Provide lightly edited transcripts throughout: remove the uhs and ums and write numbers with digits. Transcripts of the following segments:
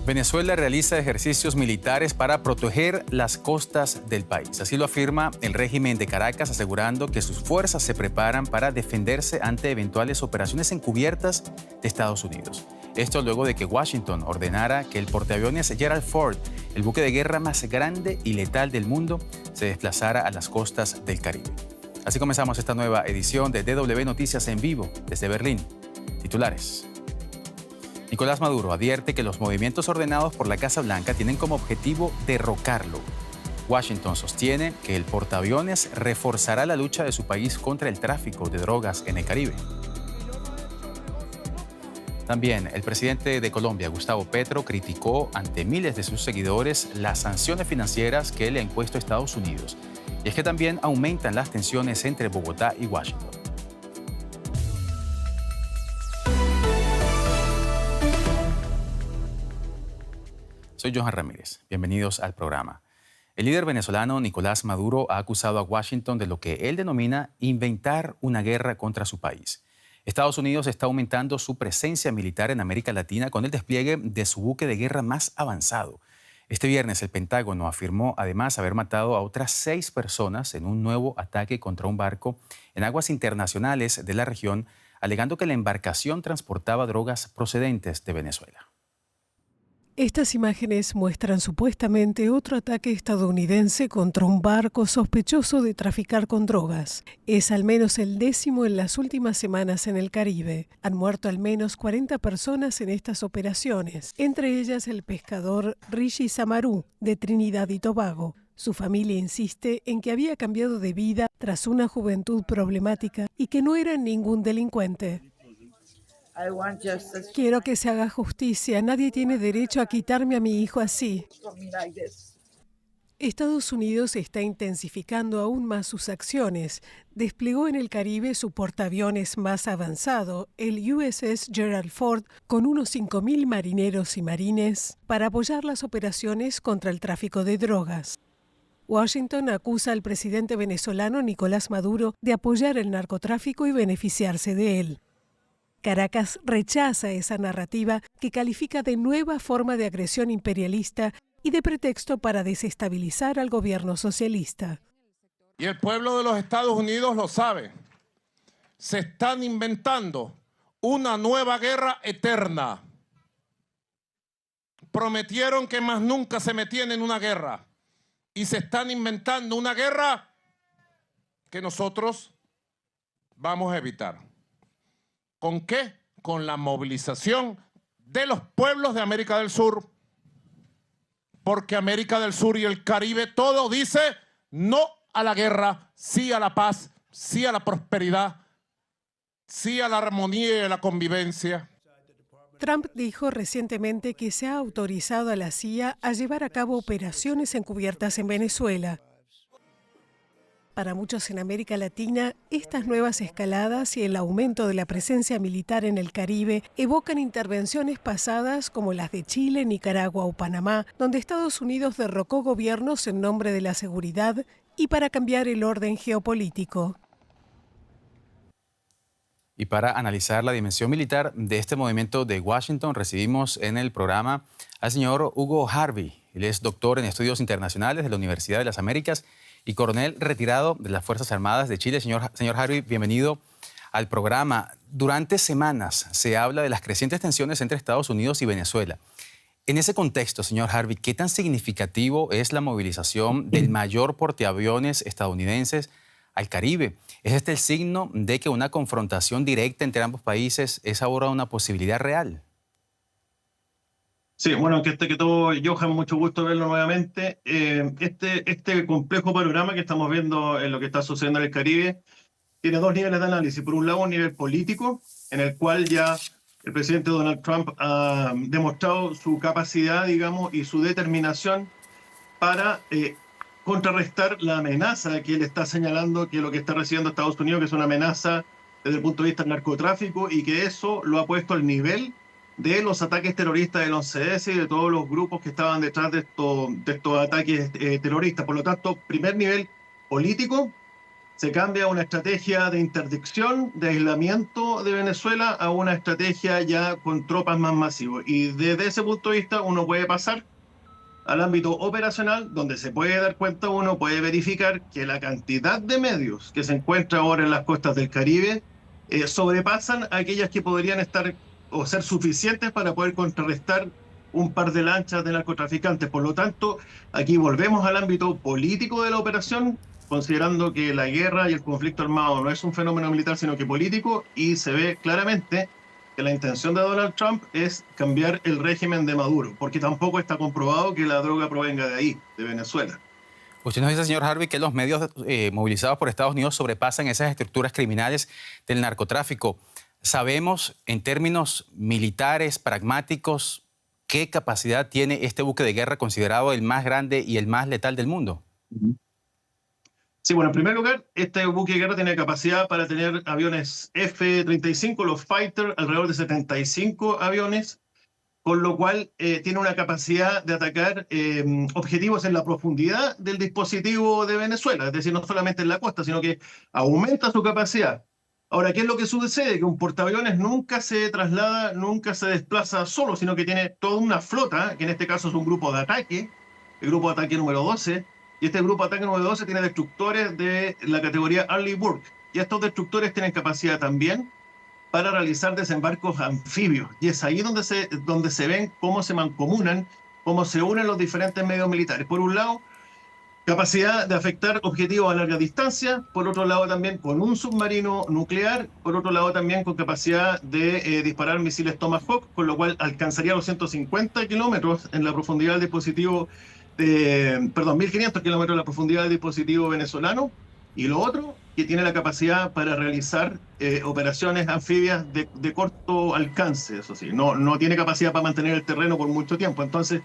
Venezuela realiza ejercicios militares para proteger las costas del país. Así lo afirma el régimen de Caracas, asegurando que sus fuerzas se preparan para defenderse ante eventuales operaciones encubiertas de Estados Unidos. Esto luego de que Washington ordenara que el portaaviones Gerald Ford, el buque de guerra más grande y letal del mundo, se desplazara a las costas del Caribe. Así comenzamos esta nueva edición de DW Noticias en vivo desde Berlín. Titulares. Nicolás Maduro advierte que los movimientos ordenados por la Casa Blanca tienen como objetivo derrocarlo. Washington sostiene que el portaaviones reforzará la lucha de su país contra el tráfico de drogas en el Caribe. También el presidente de Colombia, Gustavo Petro, criticó ante miles de sus seguidores las sanciones financieras que le ha impuesto Estados Unidos. Y es que también aumentan las tensiones entre Bogotá y Washington. Soy Johan Ramírez. Bienvenidos al programa. El líder venezolano Nicolás Maduro ha acusado a Washington de lo que él denomina inventar una guerra contra su país. Estados Unidos está aumentando su presencia militar en América Latina con el despliegue de su buque de guerra más avanzado. Este viernes el Pentágono afirmó además haber matado a otras 6 personas en un nuevo ataque contra un barco en aguas internacionales de la región, alegando que la embarcación transportaba drogas procedentes de Venezuela. Estas imágenes muestran supuestamente otro ataque estadounidense contra un barco sospechoso de traficar con drogas. Es al menos el 10º en las últimas semanas en el Caribe. Han muerto al menos 40 personas en estas operaciones, entre ellas el pescador Rishi Samaru, de Trinidad y Tobago. Su familia insiste en que había cambiado de vida tras una juventud problemática y que no era ningún delincuente. Quiero que se haga justicia. Nadie tiene derecho a quitarme a mi hijo así. Estados Unidos está intensificando aún más sus acciones. Desplegó en el Caribe su portaaviones más avanzado, el USS Gerald Ford, con unos 5.000 marineros y marines para apoyar las operaciones contra el tráfico de drogas. Washington acusa al presidente venezolano Nicolás Maduro de apoyar el narcotráfico y beneficiarse de él. Caracas rechaza esa narrativa que califica de nueva forma de agresión imperialista y de pretexto para desestabilizar al gobierno socialista. Y el pueblo de los Estados Unidos lo sabe. Se están inventando una nueva guerra eterna. Prometieron que más nunca se metían en una guerra. Y se están inventando una guerra que nosotros vamos a evitar. ¿Con qué? Con la movilización de los pueblos de América del Sur. Porque América del Sur y el Caribe todo dice no a la guerra, sí a la paz, sí a la prosperidad, sí a la armonía y a la convivencia. Trump dijo recientemente que se ha autorizado a la CIA a llevar a cabo operaciones encubiertas en Venezuela. Para muchos en América Latina, estas nuevas escaladas y el aumento de la presencia militar en el Caribe evocan intervenciones pasadas como las de Chile, Nicaragua o Panamá, donde Estados Unidos derrocó gobiernos en nombre de la seguridad y para cambiar el orden geopolítico. Y para analizar la dimensión militar de este movimiento de Washington, recibimos en el programa al señor Hugo Harvey. Él es doctor en estudios internacionales de la Universidad de las Américas y coronel retirado de las Fuerzas Armadas de Chile. Señor Harvey, bienvenido al programa. Durante semanas se habla de las crecientes tensiones entre Estados Unidos y Venezuela. En ese contexto, señor Harvey, ¿qué tan significativo es la movilización del mayor portaaviones estadounidenses al Caribe? ¿Es este el signo de que una confrontación directa entre ambos países es ahora una posibilidad real? Sí, bueno, que todo, Johan, mucho gusto verlo nuevamente. Este complejo panorama que estamos viendo en lo que está sucediendo en el Caribe tiene 2 niveles de análisis. Por un lado, un nivel político, en el cual ya el presidente Donald Trump ha demostrado su capacidad, digamos, y su determinación para contrarrestar la amenaza que él está señalando, que es lo que está recibiendo Estados Unidos, que es una amenaza desde el punto de vista del narcotráfico, y que eso lo ha puesto al nivel de los ataques terroristas del 11S y de todos los grupos que estaban detrás de estos ataques terroristas. Por lo tanto, primer nivel político, se cambia una estrategia de interdicción, de aislamiento de Venezuela a una estrategia ya con tropas más masivas. Y desde ese punto de vista uno puede pasar al ámbito operacional, donde se puede dar cuenta, uno puede verificar que la cantidad de medios que se encuentra ahora en las costas del Caribe sobrepasan a aquellas que podrían estar o ser suficientes para poder contrarrestar un par de lanchas de narcotraficantes. Por lo tanto, aquí volvemos al ámbito político de la operación, considerando que la guerra y el conflicto armado no es un fenómeno militar, sino que político, y se ve claramente que la intención de Donald Trump es cambiar el régimen de Maduro, porque tampoco está comprobado que la droga provenga de ahí, de Venezuela. Usted nos dice, señor Harvey, que los medios movilizados por Estados Unidos sobrepasan esas estructuras criminales del narcotráfico. ¿Sabemos, en términos militares, pragmáticos, qué capacidad tiene este buque de guerra considerado el más grande y el más letal del mundo? Sí, bueno, en primer lugar, este buque de guerra tiene capacidad para tener aviones F-35, los Fighter, alrededor de 75 aviones, con lo cual tiene una capacidad de atacar objetivos en la profundidad del dispositivo de Venezuela, es decir, no solamente en la costa, sino que aumenta su capacidad. Ahora, ¿qué es lo que sucede? Que un portaaviones nunca se traslada, nunca se desplaza solo, sino que tiene toda una flota, que en este caso es un grupo de ataque, el grupo de ataque número 12, y este grupo de ataque número 12 tiene destructores de la categoría Arleigh Burke, y estos destructores tienen capacidad también para realizar desembarcos anfibios, y es ahí donde se ven cómo se mancomunan, cómo se unen los diferentes medios militares. Por un lado, capacidad de afectar objetivos a larga distancia, por otro lado también con un submarino nuclear, por otro lado también con capacidad de disparar misiles Tomahawk, con lo cual alcanzaría los 150 kilómetros en la profundidad del dispositivo, 1.500 kilómetros en la profundidad del dispositivo venezolano, y lo otro, que tiene la capacidad para realizar operaciones anfibias de corto alcance, eso sí, no tiene capacidad para mantener el terreno por mucho tiempo, entonces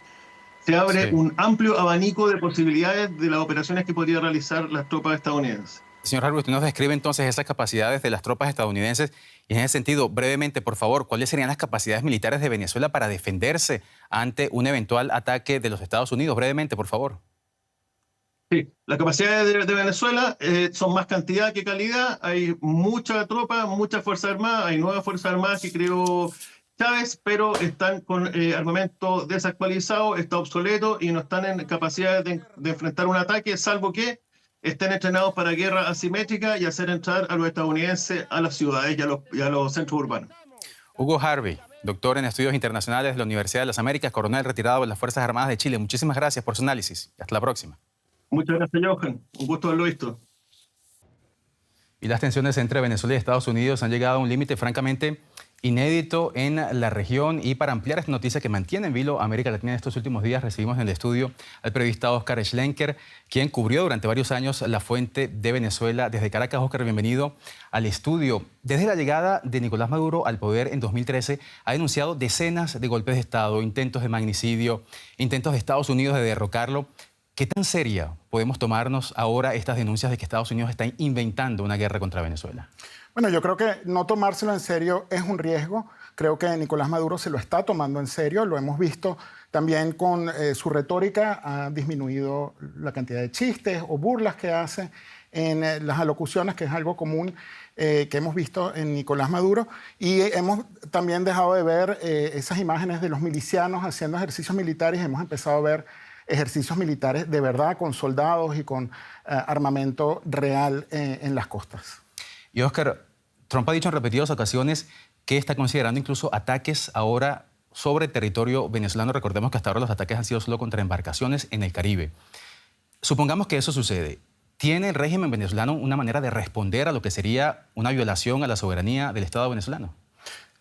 se abre un amplio abanico de posibilidades de las operaciones que podrían realizar las tropas estadounidenses. Señor Harvey, usted nos describe entonces esas capacidades de las tropas estadounidenses y en ese sentido, brevemente, por favor, ¿cuáles serían las capacidades militares de Venezuela para defenderse ante un eventual ataque de los Estados Unidos? Brevemente, por favor. Sí, las capacidades de Venezuela son más cantidad que calidad. Hay mucha tropa, mucha fuerza armada, hay nuevas fuerzas armadas que creó Chávez, pero están con armamento desactualizado, está obsoleto y no están en capacidad de enfrentar un ataque, salvo que estén entrenados para guerra asimétrica y hacer entrar a los estadounidenses a las ciudades y a los centros urbanos. Hugo Harvey, doctor en estudios internacionales de la Universidad de las Américas, coronel retirado de las Fuerzas Armadas de Chile. Muchísimas gracias por su análisis. Hasta la próxima. Muchas gracias, Johan. Un gusto haberlo visto. Y las tensiones entre Venezuela y Estados Unidos han llegado a un límite francamente inédito en la región, y para ampliar esta noticia que mantiene en vilo América Latina estos últimos días, recibimos en el estudio al periodista Oscar Schlenker, quien cubrió durante varios años la fuente de Venezuela desde Caracas. Oscar, bienvenido al estudio. Desde la llegada de Nicolás Maduro al poder en 2013, ha denunciado decenas de golpes de Estado, intentos de magnicidio, intentos de Estados Unidos de derrocarlo. ¿Qué tan seria podemos tomarnos ahora estas denuncias de que Estados Unidos está inventando una guerra contra Venezuela? Bueno, yo creo que no tomárselo en serio es un riesgo. Creo que Nicolás Maduro se lo está tomando en serio. Lo hemos visto también con su retórica. Ha disminuido la cantidad de chistes o burlas que hace en las alocuciones, que es algo común que hemos visto en Nicolás Maduro. Y hemos también dejado de ver esas imágenes de los milicianos haciendo ejercicios militares. Hemos empezado a ver ejercicios militares de verdad, con soldados y con armamento real en las costas. Y Oscar, Trump ha dicho en repetidas ocasiones que está considerando incluso ataques ahora sobre territorio venezolano. Recordemos que hasta ahora los ataques han sido solo contra embarcaciones en el Caribe. Supongamos que eso sucede. ¿Tiene el régimen venezolano una manera de responder a lo que sería una violación a la soberanía del Estado venezolano?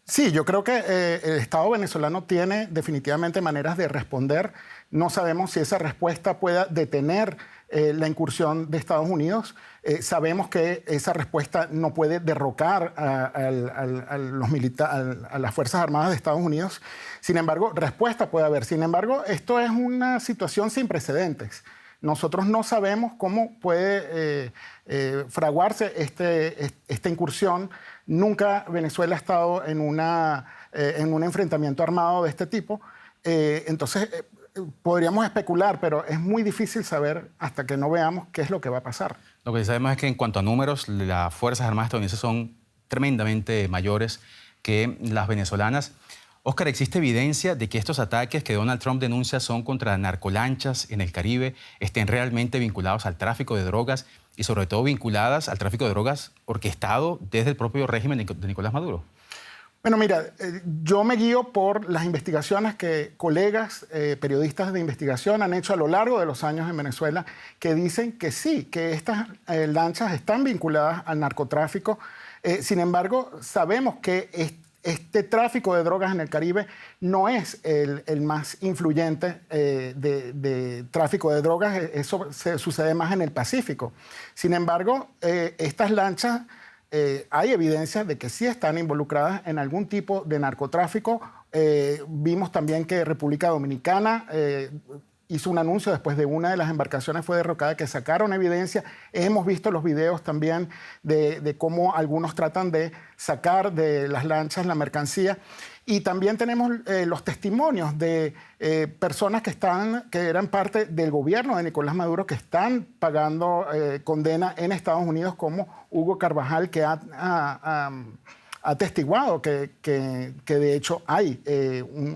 Sí, yo creo que el Estado venezolano tiene definitivamente maneras de responder. No sabemos si esa respuesta pueda detener la incursión de Estados Unidos. Sabemos que esa respuesta no puede derrocar a las Fuerzas Armadas de Estados Unidos. Sin embargo, respuesta puede haber. Sin embargo, esto es una situación sin precedentes. Nosotros no sabemos cómo puede fraguarse esta incursión. Nunca Venezuela ha estado en un enfrentamiento armado de este tipo. Entonces, podríamos especular, pero es muy difícil saber hasta que no veamos qué es lo que va a pasar. Lo que sabemos es que en cuanto a números, las Fuerzas Armadas estadounidenses son tremendamente mayores que las venezolanas. Oscar, ¿existe evidencia de que estos ataques que Donald Trump denuncia son contra narcolanchas en el Caribe estén realmente vinculados al tráfico de drogas y sobre todo vinculadas al tráfico de drogas orquestado desde el propio régimen de Nicolás Maduro? Bueno, mira, yo me guío por las investigaciones que colegas periodistas de investigación han hecho a lo largo de los años en Venezuela, que dicen que sí, que estas lanchas están vinculadas al narcotráfico. Sin embargo, sabemos que este tráfico de drogas en el Caribe no es el más influyente de tráfico de drogas, eso sucede más en el Pacífico. Sin embargo, estas lanchas, hay evidencia de que sí están involucradas en algún tipo de narcotráfico. Vimos también que República Dominicana hizo un anuncio después de una de las embarcaciones fue derrocada, que sacaron evidencia. Hemos visto los videos también de cómo algunos tratan de sacar de las lanchas la mercancía. Y también tenemos los testimonios de personas que eran parte del gobierno de Nicolás Maduro, que están pagando condena en Estados Unidos, como Hugo Carvajal, que ha atestiguado que de hecho hay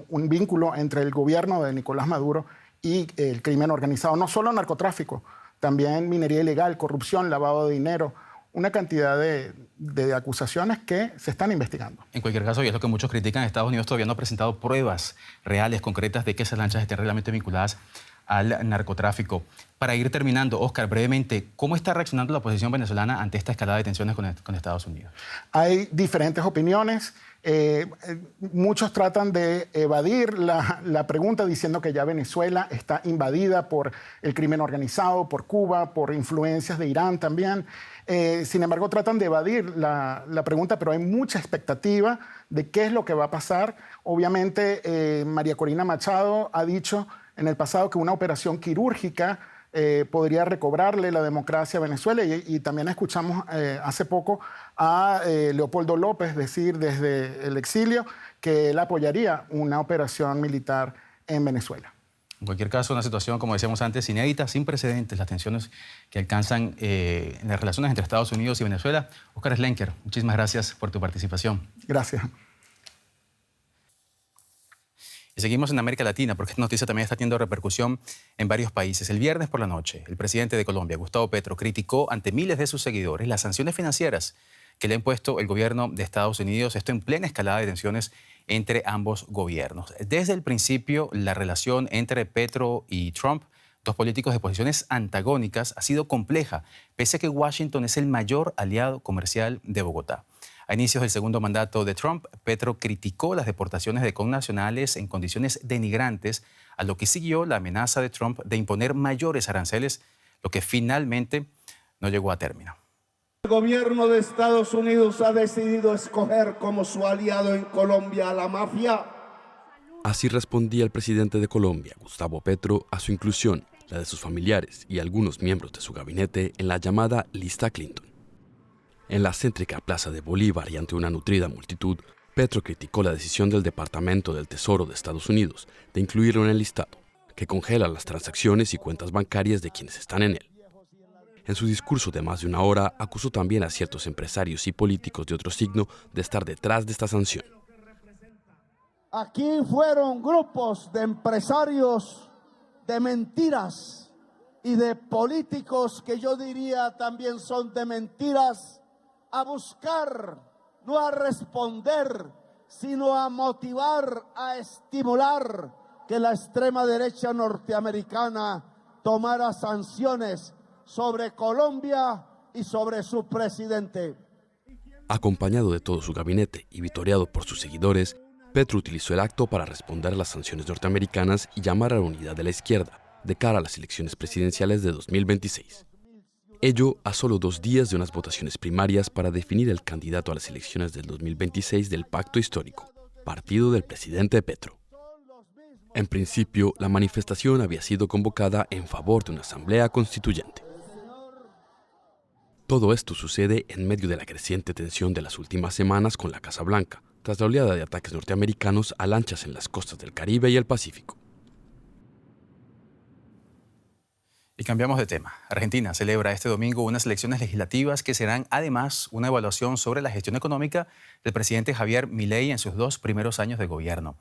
un vínculo entre el gobierno de Nicolás Maduro y el crimen organizado, no solo narcotráfico, también minería ilegal, corrupción, lavado de dinero, una cantidad de acusaciones que se están investigando. En cualquier caso, y es lo que muchos critican, Estados Unidos todavía no ha presentado pruebas reales, concretas, de que esas lanchas estén realmente vinculadas al narcotráfico. Para ir terminando, Oscar, brevemente, ¿cómo está reaccionando la oposición venezolana ante esta escalada de tensiones con Estados Unidos? Hay diferentes opiniones. Muchos tratan de evadir la pregunta diciendo que ya Venezuela está invadida por el crimen organizado, por Cuba, por influencias de Irán también. Sin embargo, tratan de evadir la pregunta, pero hay mucha expectativa de qué es lo que va a pasar. Obviamente, María Corina Machado ha dicho en el pasado que una operación quirúrgica podría recobrarle la democracia a Venezuela y también escuchamos hace poco a Leopoldo López decir desde el exilio que él apoyaría una operación militar en Venezuela. En cualquier caso, una situación, como decíamos antes, inédita, sin precedentes, las tensiones que alcanzan en las relaciones entre Estados Unidos y Venezuela. Oscar Schlenker, muchísimas gracias por tu participación. Gracias. Y seguimos en América Latina, porque esta noticia también está teniendo repercusión en varios países. El viernes por la noche, el presidente de Colombia, Gustavo Petro, criticó ante miles de sus seguidores las sanciones financieras que le ha impuesto el gobierno de Estados Unidos, esto en plena escalada de tensiones entre ambos gobiernos. Desde el principio, la relación entre Petro y Trump, dos políticos de posiciones antagónicas, ha sido compleja, pese a que Washington es el mayor aliado comercial de Bogotá. A inicios del segundo mandato de Trump, Petro criticó las deportaciones de connacionales en condiciones denigrantes, a lo que siguió la amenaza de Trump de imponer mayores aranceles, lo que finalmente no llegó a término. El gobierno de Estados Unidos ha decidido escoger como su aliado en Colombia a la mafia. Así respondía el presidente de Colombia, Gustavo Petro, a su inclusión, la de sus familiares y algunos miembros de su gabinete en la llamada lista Clinton. En la céntrica Plaza de Bolívar y ante una nutrida multitud, Petro criticó la decisión del Departamento del Tesoro de Estados Unidos de incluirlo en el listado, que congela las transacciones y cuentas bancarias de quienes están en él. En su discurso de más de una hora, acusó también a ciertos empresarios y políticos de otro signo de estar detrás de esta sanción. Aquí fueron grupos de empresarios de mentiras y de políticos que yo diría también son de mentiras, a buscar, no a responder, sino a motivar, a estimular que la extrema derecha norteamericana tomara sanciones sobre Colombia y sobre su presidente. Acompañado de todo su gabinete y vitoreado por sus seguidores, Petro utilizó el acto para responder a las sanciones norteamericanas y llamar a la unidad de la izquierda de cara a las elecciones presidenciales de 2026. Ello a solo 2 días de unas votaciones primarias para definir el candidato a las elecciones del 2026 del Pacto Histórico, partido del presidente Petro. En principio, la manifestación había sido convocada en favor de una asamblea constituyente. Todo esto sucede en medio de la creciente tensión de las últimas semanas con la Casa Blanca, tras la oleada de ataques norteamericanos a lanchas en las costas del Caribe y el Pacífico. Y cambiamos de tema. Argentina celebra este domingo unas elecciones legislativas que serán además una evaluación sobre la gestión económica del presidente Javier Milei en sus 2 primeros años de gobierno.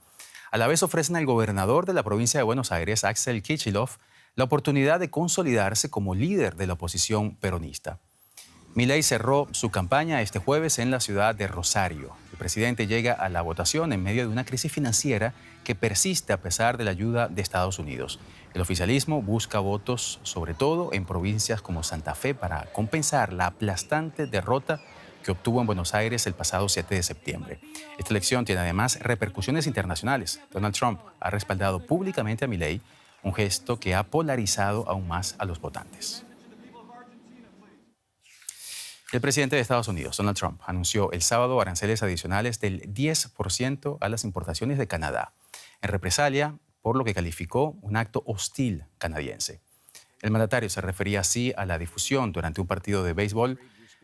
A la vez ofrecen al gobernador de la provincia de Buenos Aires, Axel Kicillof, la oportunidad de consolidarse como líder de la oposición peronista. Milei cerró su campaña este jueves en la ciudad de Rosario. El presidente llega a la votación en medio de una crisis financiera que persiste a pesar de la ayuda de Estados Unidos. El oficialismo busca votos, sobre todo en provincias como Santa Fe, para compensar la aplastante derrota que obtuvo en Buenos Aires el pasado 7 de septiembre. Esta elección tiene además repercusiones internacionales. Donald Trump ha respaldado públicamente a Milei, un gesto que ha polarizado aún más a los votantes. El presidente de Estados Unidos, Donald Trump, anunció el sábado aranceles adicionales del 10% a las importaciones de Canadá, en represalia por lo que calificó un acto hostil canadiense. El mandatario se refería así a la difusión durante un partido de béisbol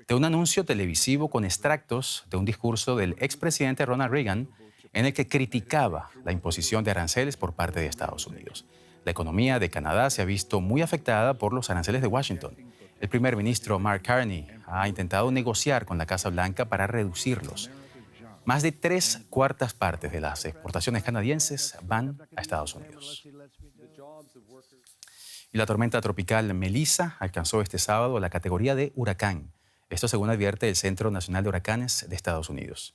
de un anuncio televisivo con extractos de un discurso del expresidente Ronald Reagan en el que criticaba la imposición de aranceles por parte de Estados Unidos. La economía de Canadá se ha visto muy afectada por los aranceles de Washington. El primer ministro Mark Carney ha intentado negociar con la Casa Blanca para reducirlos. Más de 3/4 partes de las exportaciones canadienses van a Estados Unidos. Y la tormenta tropical Melissa alcanzó este sábado la categoría de huracán. Esto según advierte el Centro Nacional de Huracanes de Estados Unidos.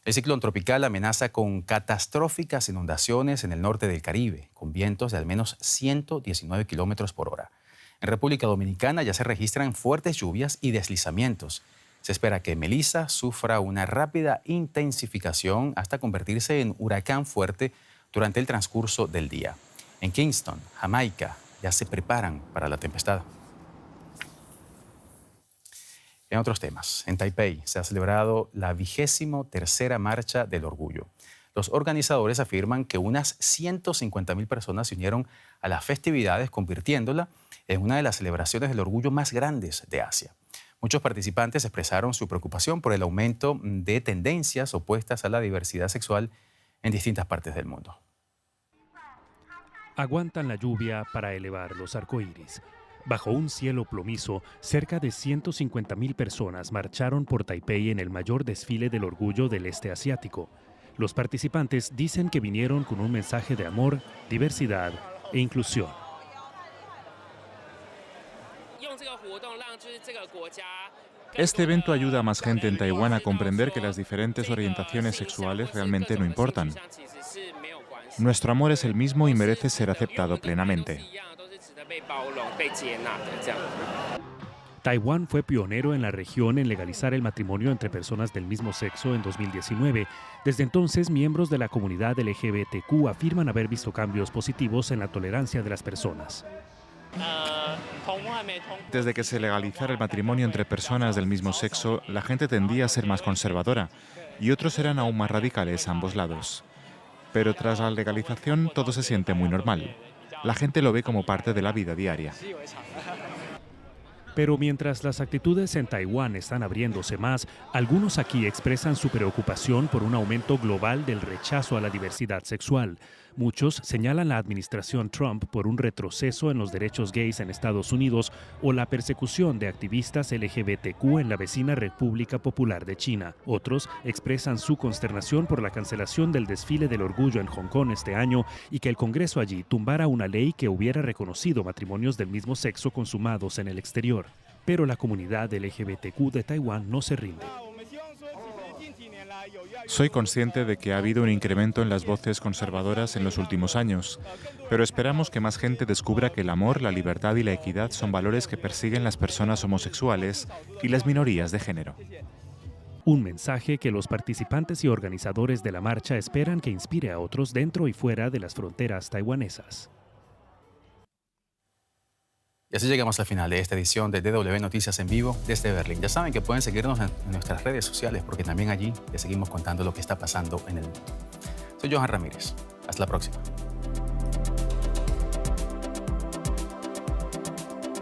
El ciclón tropical amenaza con catastróficas inundaciones en el norte del Caribe, con vientos de al menos 119 kilómetros por hora. En República Dominicana ya se registran fuertes lluvias y deslizamientos. Se espera que Melissa sufra una rápida intensificación hasta convertirse en huracán fuerte durante el transcurso del día. En Kingston, Jamaica, ya se preparan para la tempestad. En otros temas, en Taipei se ha celebrado la 23ª Marcha del Orgullo. Los organizadores afirman que unas 150.000 personas se unieron a las festividades, convirtiéndola en una de las celebraciones del orgullo más grandes de Asia. Muchos participantes expresaron su preocupación por el aumento de tendencias opuestas a la diversidad sexual en distintas partes del mundo. Aguantan la lluvia para elevar los arcoíris. Bajo un cielo plomizo, cerca de 150.000 personas marcharon por Taipei en el mayor desfile del orgullo del este asiático. Los participantes dicen que vinieron con un mensaje de amor, diversidad e inclusión. Este evento ayuda a más gente en Taiwán a comprender que las diferentes orientaciones sexuales realmente no importan. Nuestro amor es el mismo y merece ser aceptado plenamente. Taiwán fue pionero en la región en legalizar el matrimonio entre personas del mismo sexo en 2019. Desde entonces, miembros de la comunidad LGBTQ afirman haber visto cambios positivos en la tolerancia de las personas. Desde que se legalizara el matrimonio entre personas del mismo sexo, la gente tendía a ser más conservadora y otros eran aún más radicales a ambos lados. Pero tras la legalización todo se siente muy normal. La gente lo ve como parte de la vida diaria. Pero mientras las actitudes en Taiwán están abriéndose más, algunos aquí expresan su preocupación por un aumento global del rechazo a la diversidad sexual. Muchos señalan la administración Trump por un retroceso en los derechos gays en Estados Unidos o la persecución de activistas LGBTQ en la vecina República Popular de China. Otros expresan su consternación por la cancelación del desfile del orgullo en Hong Kong este año y que el Congreso allí tumbara una ley que hubiera reconocido matrimonios del mismo sexo consumados en el exterior. Pero la comunidad LGBTQ de Taiwán no se rinde. Soy consciente de que ha habido un incremento en las voces conservadoras en los últimos años, pero esperamos que más gente descubra que el amor, la libertad y la equidad son valores que persiguen las personas homosexuales y las minorías de género. Un mensaje que los participantes y organizadores de la marcha esperan que inspire a otros dentro y fuera de las fronteras taiwanesas. Y así llegamos al final de esta edición de DW Noticias en vivo desde Berlín. Ya saben que pueden seguirnos en nuestras redes sociales porque también allí les seguimos contando lo que está pasando en el mundo. Soy Johan Ramírez. Hasta la próxima.